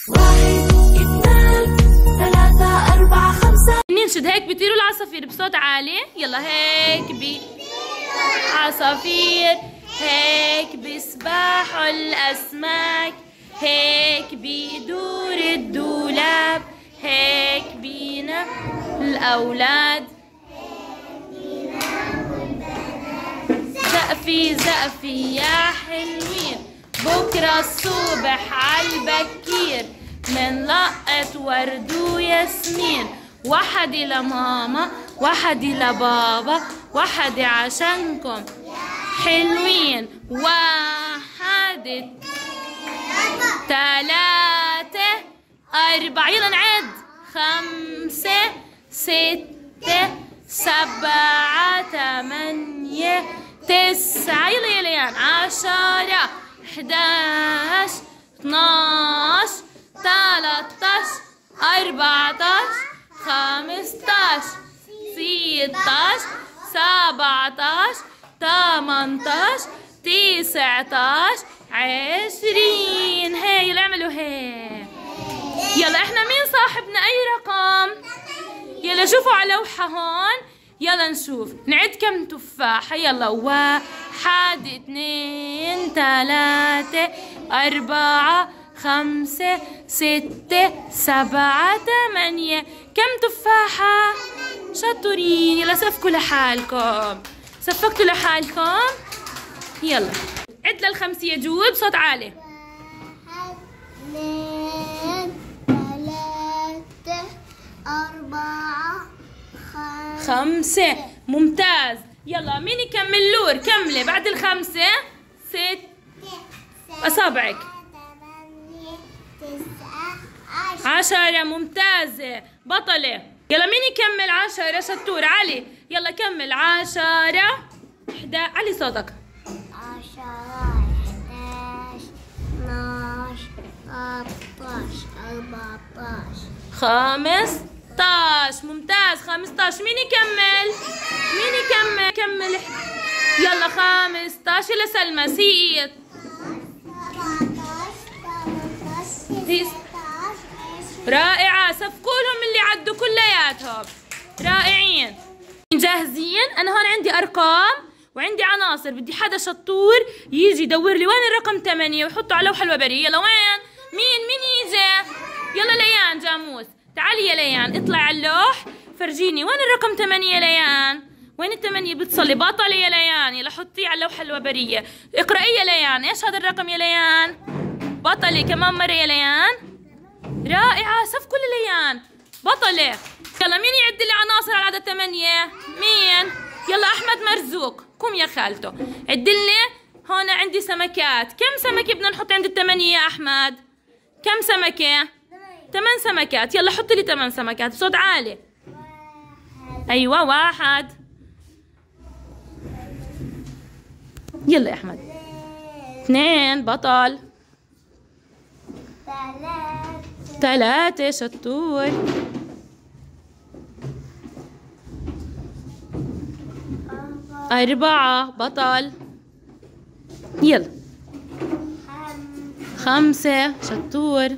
1 2 3 4 5. ننشد هيك بيطيروا العصافير بصوت عالي. يلا هيك عصافير، هيك بيسبحوا الأسماك، هيك بيدور الدولاب، هيك بينام الأولاد. زقفي زقفي يا حلوين، بكرة الصبح عالبكير منلقط ورد وياسمين. وحدي لماما وحدي لبابا، وحدي عشانكم حلوين. 1 3 4. يلا نعد. 5 6 7 8 9. يلا يا ليان. 10 11 12 13 14 15 16 17 18 19 20. هاي يلا اعملوا هيك. يلا احنا مين صاحبنا اي رقم؟ يلا شوفوا على لوحة هون. يلا نشوف نعد كم تفاحة. يلا 1 2 3 4 5 6 7 8. كم تفاحة؟ شطورين. يلا صفقوا لحالكم. صفقتوا لحالكم. يلا عد لل5 يا جود بصوت عالي. 1 2 3 4 5. ممتاز. يلا مين يكمل؟ لور كملي بعد ال5. 6 أصابعك. 10. ممتازة بطلة. يلا مين يكمل؟ 10. شطور. علي يلا كمل. 10 11. علي صوتك. 10 11 12 13 14 15. ممتاز. 15. مين يكمل؟ مين يكمل؟ كمل. يلا 15. يلا سلمى. 6 رائعة. صفقولهم اللي عدوا كلياتهم. رائعين. جاهزين؟ أنا هون عندي أرقام وعندي عناصر. بدي حدا شطور يجي يدور لي وين الرقم 8 ويحطه على اللوحة الوبرية. يلا وين؟ مين يجي؟ يلا ليان جاموس تعالي يا ليان اطلع على اللوح فرجيني وين الرقم 8 يا ليان. وين ال8 بتصلي؟ بطلة يا ليان. يلا حطيه على اللوحة الوبرية. اقرأي يا ليان. ايش هذا الرقم يا ليان؟ بطلي كمان مرة يا ليان. رائعة. صفقوا لليان. بطلة. يلا مين يعد لي عناصر على عدد 8؟ مين؟ يلا أحمد مرزوق. قوم يا خالته عد لي. هون عندي سمكات. كم سمكة بدنا نحط عند ال8 يا أحمد؟ كم سمكة؟ 8 سمكات. يلا حط لي 8 سمكات بصوت عالي. أيوة 1. يلا يا أحمد. 2. بطل. 3. شطور. 4. بطل. يلا 5. شطور.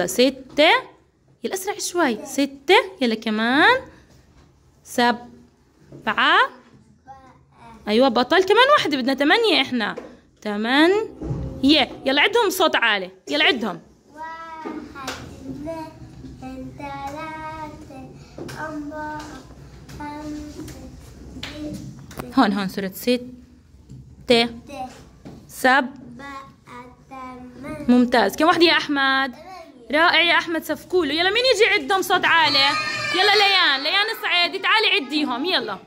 6. يلا اسرع شوي. 6. يلا كمان 7. ايوه بطل. كمان واحدة بدنا 8 احنا. 8. يلا عدهم بصوت عالي. يلا عدهم. 1 2 3 4 5 هون صرت 6 7. ممتاز. كم واحدة يا أحمد؟ رائع يا أحمد. صفقوله. يلا مين يجي يعدهم صوت عالي؟ يلا ليان الصعيدي تعالي عديهم. يلا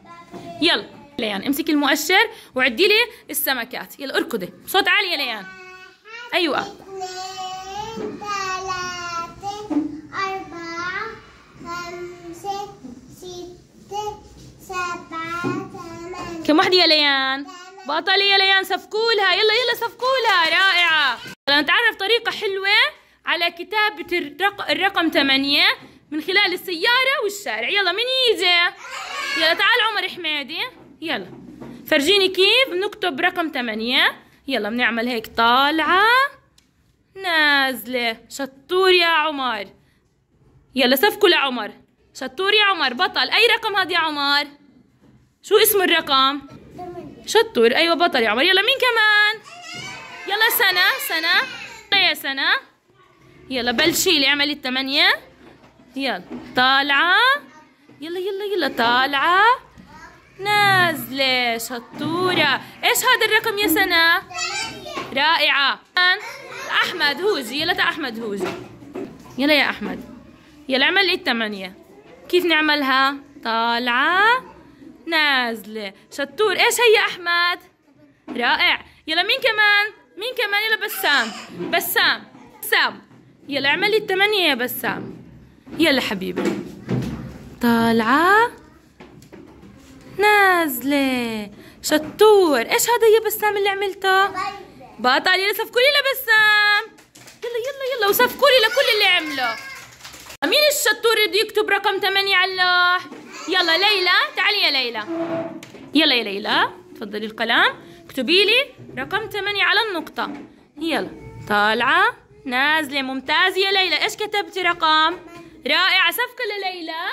ليان امسكي المؤشر وعدي لي السمكات. يلا اركضي بصوت عالي يا ليان. أيوة 2 3 4 5 6 7 8. كم واحدة يا ليان؟ بطلي يا ليان. صفقولها. يلا صفقولها. رائعة. يلا نتعرف طريقة حلوة على كتابة الرقم 8 من خلال السيارة والشارع. يلا مين يجي؟ يلا تعال عمر حمادي. يلا فرجيني كيف نكتب رقم 8. يلا بنعمل هيك طالعة نازلة. شطور يا عمر. يلا صفقوا لعمر. شطور يا عمر. بطل. أي رقم هذا يا عمر؟ شو اسم الرقم؟ شطور. أيوة بطل يا عمر. يلا مين كمان؟ يلا سنة. يلا يا سنة. يلا بلشي لي اعملي ال8. يلا طالعة. يلا طالعة نازلة. شطورة. ايش هذا الرقم يا سنة؟ رائعة. أحمد هوجي. يلا أحمد هوجي. يلا يا أحمد. يلا اعمل لي ال8. كيف نعملها؟ طالعة نازلة. شطور. ايش هي أحمد؟ رائع. يلا مين كمان؟ يلا بسام. يلا اعملي ال8 يا بسام. يلا حبيبي. طالعة نازلة. شطور. ايش هذا يا بسام اللي عملته؟ بطل. يلا صفقوا لي لبسام. يلا وصفقوا لي لكل اللي عمله. مين الشطور اللي بده يكتب رقم 8 على اللوح؟ يلا ليلى. تعالي يا ليلى. يلا يا ليلى تفضلي القلم. اكتبي لي رقم 8 على النقطة. يلا طالعة نازلة. ممتاز يا ليلى. ايش كتبتي رقم؟ رائعة. صفقة لليلى.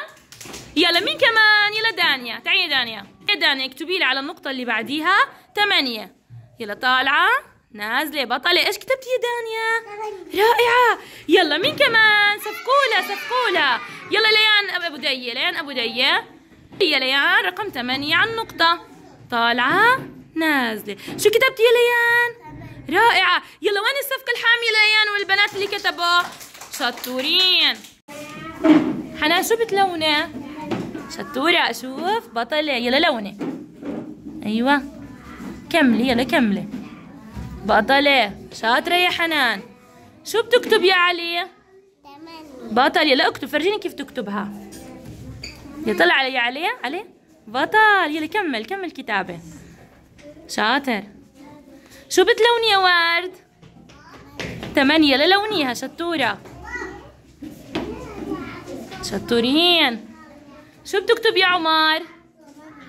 يلا مين كمان؟ يلا دانيا. تعالي يا دانيا. يا دانيا اكتبي لي على النقطة اللي بعديها 8. يلا طالعة نازلة. بطلة. ايش كتبتي يا دانيا؟ رائعة. يلا مين كمان؟ صفقولة. يلا ليان ابو دية. يا ليان رقم 8 على النقطة. طالعة نازلة. شو كتبتي يا ليان؟ رائعة. يلا وين الصفقة الحامية ليان والبنات اللي كتبوا؟ شطورين. حنان شو بتلوني؟ شطورة. اشوف. بطلة. يلا لوني. ايوه كملي. يلا كملي. بطلة. شاطرة يا حنان. شو بتكتب يا علي؟ 8. بطل. يلا اكتب. فرجيني كيف تكتبها. يلا طلع علي يا علي. بطل. يلا كمل كتابة. شاطر. شو بتلوني يا ورد؟ 8. يلا لونيها. شطورة. شطورين. شو بتكتب يا عمر؟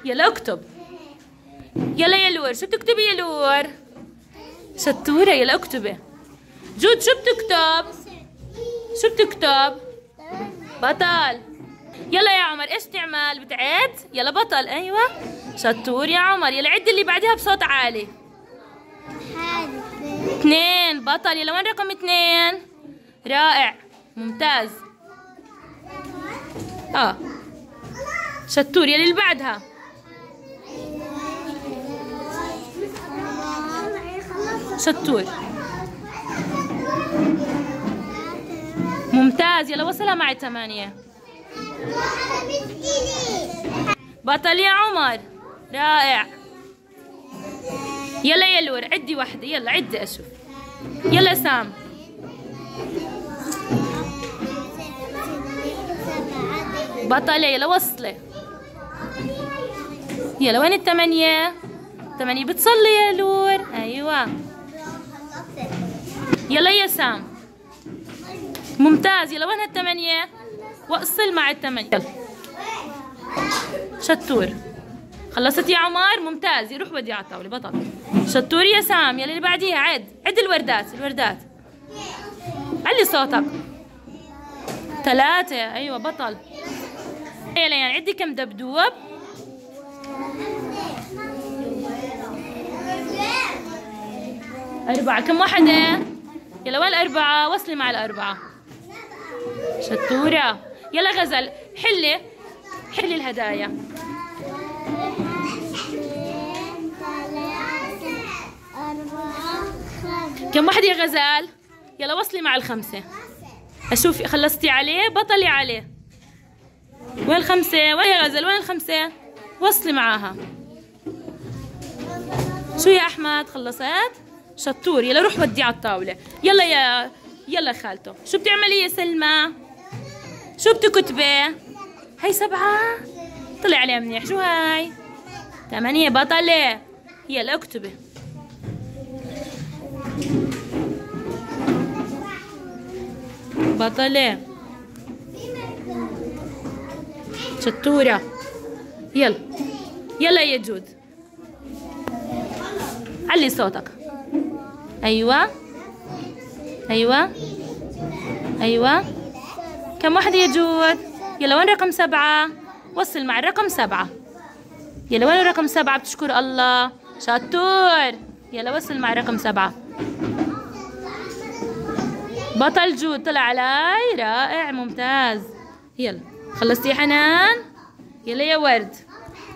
يلا اكتب. يلا يا لور. شو بتكتبي يا لور؟ شطورة. يلا اكتبي. جود شو بتكتب؟ بطل. يلا يا عمر ايش تعمل؟ بتعد؟ يلا بطل. ايوه شطور يا عمر. يلا عد اللي بعدها بصوت عالي. 2. بطل. يلا وين رقم 2؟ رائع. ممتاز. شطور. يلا اللي بعدها. شطور. ممتاز. يلا وصلها مع 8. بطل يا عمر. رائع. يلا يا لور عدي واحدة. يلا عدي اشوف. يلا سام. بطلة. يلا وصلي. يلا وين 8؟ 8 بتصلي يا لور. ايوه. يلا يا سام. ممتاز. يلا وين 8؟ وصل مع 8. يلا شطور. خلصت يا عمر. ممتاز. يروح ودي على الطاولة. بطل. شطور يا سام. يلا اللي بعديها. عد الوردات. علي صوتك. 3. ايوه بطل. يلا يعني عدي كم دبدوب. 4. كم واحدة؟ يلا وين 4؟ وصلي مع 4. شطورة. يلا غزل حلي الهدايا. 2 3 4 5. كم واحدة يا غزال؟ يلا وصلي مع 5. اشوف خلصتي عليه. بطلي عليه. وين 5؟ وين يا غزل؟ وين 5؟ وصلي معاها. شو يا احمد؟ خلصت؟ شطور. يلا روح ودي على الطاولة. يلا خالته. شو بتعملي يا سلمى؟ شو بتكتبي؟ هي 7. طلع عليها منيح. شو هاي؟ 8. بطلة. يلا اكتبي. بطلة. شطورة. يلا يا جود علي صوتك. أيوة أيوة أيوة. كم واحدة يا جود؟ يلا وين رقم 7؟ وصل مع الرقم 7. يلا وين رقم 7؟ بتشكر الله. شطور. يلا وصل مع رقم 7. بطل جود. طلع علي. رائع ممتاز. يلا خلصتي يا حنان؟ يلا يا ورد.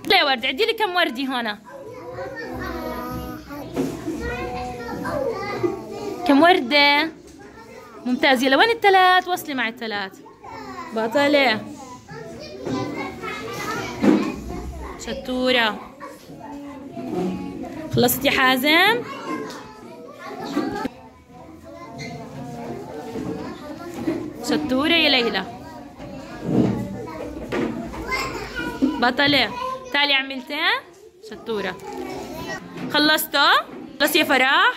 يلا يا ورد عدي لي كم وردي هنا. كم وردة؟ ممتاز. يلا وين الثلاث؟ وصلي مع الثلاث. بطلة. شطورة. خلصتي يا حازم؟ شطورة يا ليلى. بطلة. تعالي عملتين. شطورة. خلصتوا؟ خلصتي يا فرح؟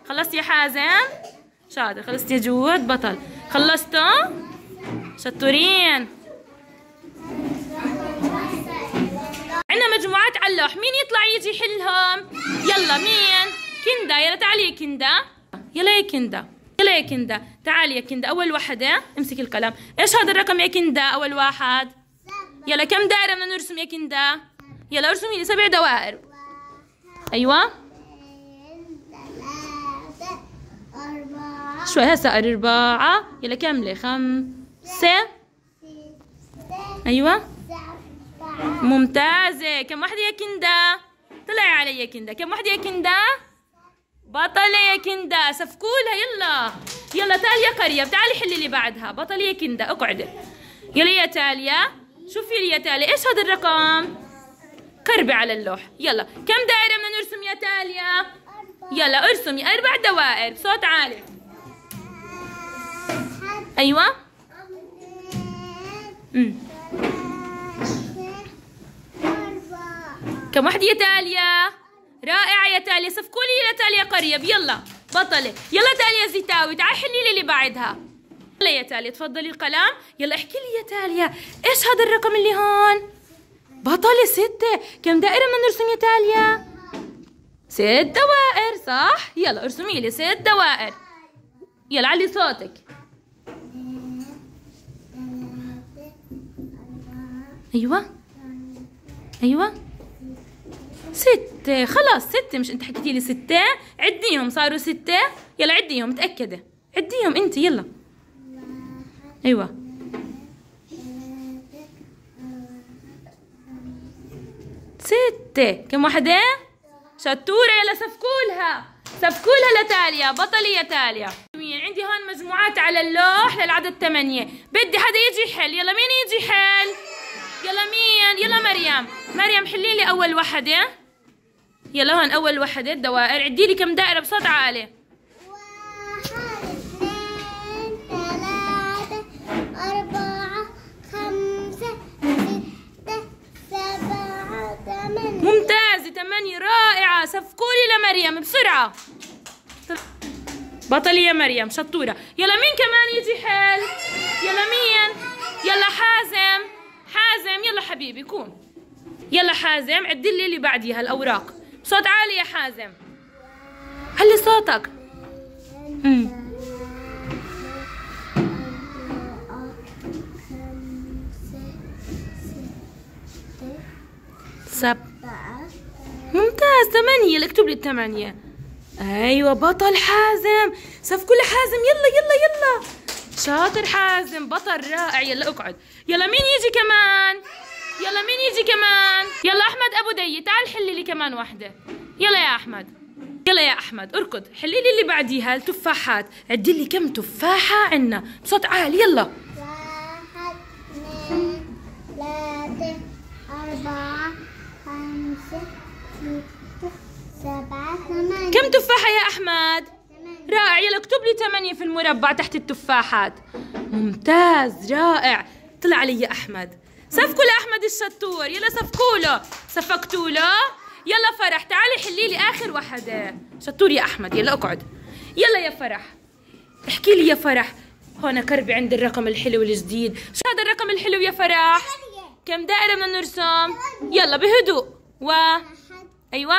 خلصتي يا حازم؟ شاطر. خلصتي يا جود؟ بطل. خلصتوا؟ شطورين. عندنا مجموعات على اللوح، مين يطلع يجي يحلهم؟ يلا مين؟ كندا. يلا تعالي يا كندا. يلا يا كندا. يلا يا كندا. تعالي يا كندا. أول وحدة امسك القلم. إيش هذا الرقم يا كندا؟ أول واحد. يلا كم دائرة بدنا نرسم يا كندا؟ يلا ارسمي لي 7 دوائر. أيوة. شوي هسه 4. يلا كملي 5. أيوة. ممتازة. كم واحدة يا كندا؟ طلعي علي يا كندا. كم واحدة يا كندا؟ بطلة يا كندا. سفكولها. يلا يلا تاليا قريب. تعالي حلي اللي بعدها. بطلة يا كندا. اقعدي. يلا يا تاليا. شوفي لي يا تاليا ايش هذا الرقم؟ قربي على اللوح. يلا كم دائرة بدنا نرسم يا تاليا؟ يلا ارسمي 4 دوائر بصوت عالي. ايوه. كم واحدة يا تاليا؟ رائعة يا تاليا. صفقولي يا تاليا قريب. يلا بطلة. يلا تاليا زيتاوي. تعالي حلي لي اللي بعدها. يلا يا تاليا تفضلي القلم. يلا احكي لي يا تاليا ايش هذا الرقم اللي هون؟ بطلة 6. كم دائرة بدنا نرسم يا تاليا؟ 6 دوائر صح؟ يلا ارسمي لي 6 دوائر. يلا علي صوتك. ايوه ايوه 6. خلاص 6. مش انت حكيتي لي 6؟ عديهم صاروا 6. يلا عديهم. متأكدة؟ عديهم انت. يلا. ايوه 6. كم واحدة؟ شطورة. يلا سفكولها. سفكولها لتاليا. بطلي يا تاليا. عندي هون مجموعات على اللوح للعدد 8. بدي حدا يجي يحل. يلا مين يجي يحل؟ يلا مين؟ يلا مريم. مريم حلي لي أول وحدة. يلا هون أول وحدة دوائر. عدي لي كم دائرة بصوت عالي. 1 2 3 4 5 6 7 8. ممتازة 8. رائعة. سفكولي لمريم بسرعة. بطلي يا مريم. شطورة. يلا مين كمان يجي حل؟ يلا مين؟ يلا حازم. حازم يلا حبيبي كون. يلا حازم عدل لي اللي بعديها الأوراق بصوت عالي يا حازم. علي صوتك. ممتاز 8. يلا اكتب لي 8. ايوه بطل حازم. سفكوا لحازم. يلا يلا يلا. شاطر حازم. بطل رائع. يلا اقعد. يلا مين يجي كمان؟ يلا مين يجي كمان؟ يلا احمد ابو دي. تعال حلي لي كمان واحدة. يلا يا احمد. يلا يا احمد اركض حلي لي اللي بعديها التفاحات. عدي لي كم تفاحة عنا بصوت عالي. يلا 1 2 3 4 5 6 7 8. كم تفاحة يا احمد؟ رائع. يلا اكتب لي 8 في المربع تحت التفاحات. ممتاز رائع. طلع علي يا احمد. صفقوا لاحمد الشطور. يلا صفقوا له. صفقتوا له. يلا فرح تعالي حلي لي اخر وحده. شطور يا احمد. يلا اقعد. يلا يا فرح احكي لي يا فرح. هون كربي عند الرقم الحلو الجديد. شو هذا الرقم الحلو يا فرح؟ كم دائرة بدنا نرسم؟ يلا بهدوء. ايوه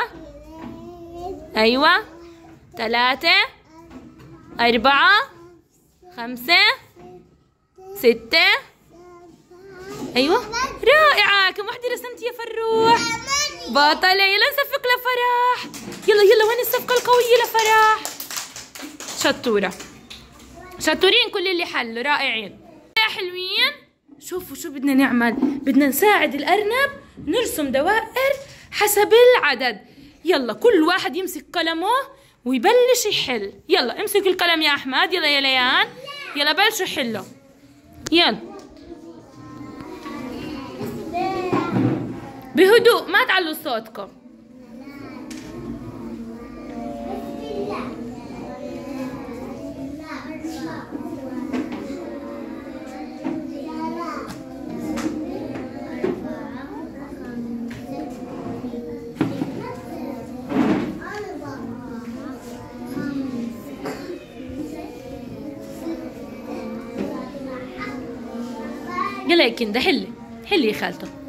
ايوه 3 4 5 6. أيوة رائعة. كم وحدة رسمت يا فروح؟ بطلة. يلا نصفق لفرح. يلا يلا وين الصفقة القوية لفرح؟ شطورة. شطورين كل اللي حلوا. رائعين يا حلوين. شوفوا شو بدنا نعمل. بدنا نساعد الأرنب نرسم دوائر حسب العدد. يلا كل واحد يمسك قلمه ويبلش يحل. يلا امسك القلم يا أحمد. يلا يا ليان. يلا بلشوا حلوا. يلا بهدوء ما تعلوا صوتكم. يلا يا كندا حلي حلي يا خالته.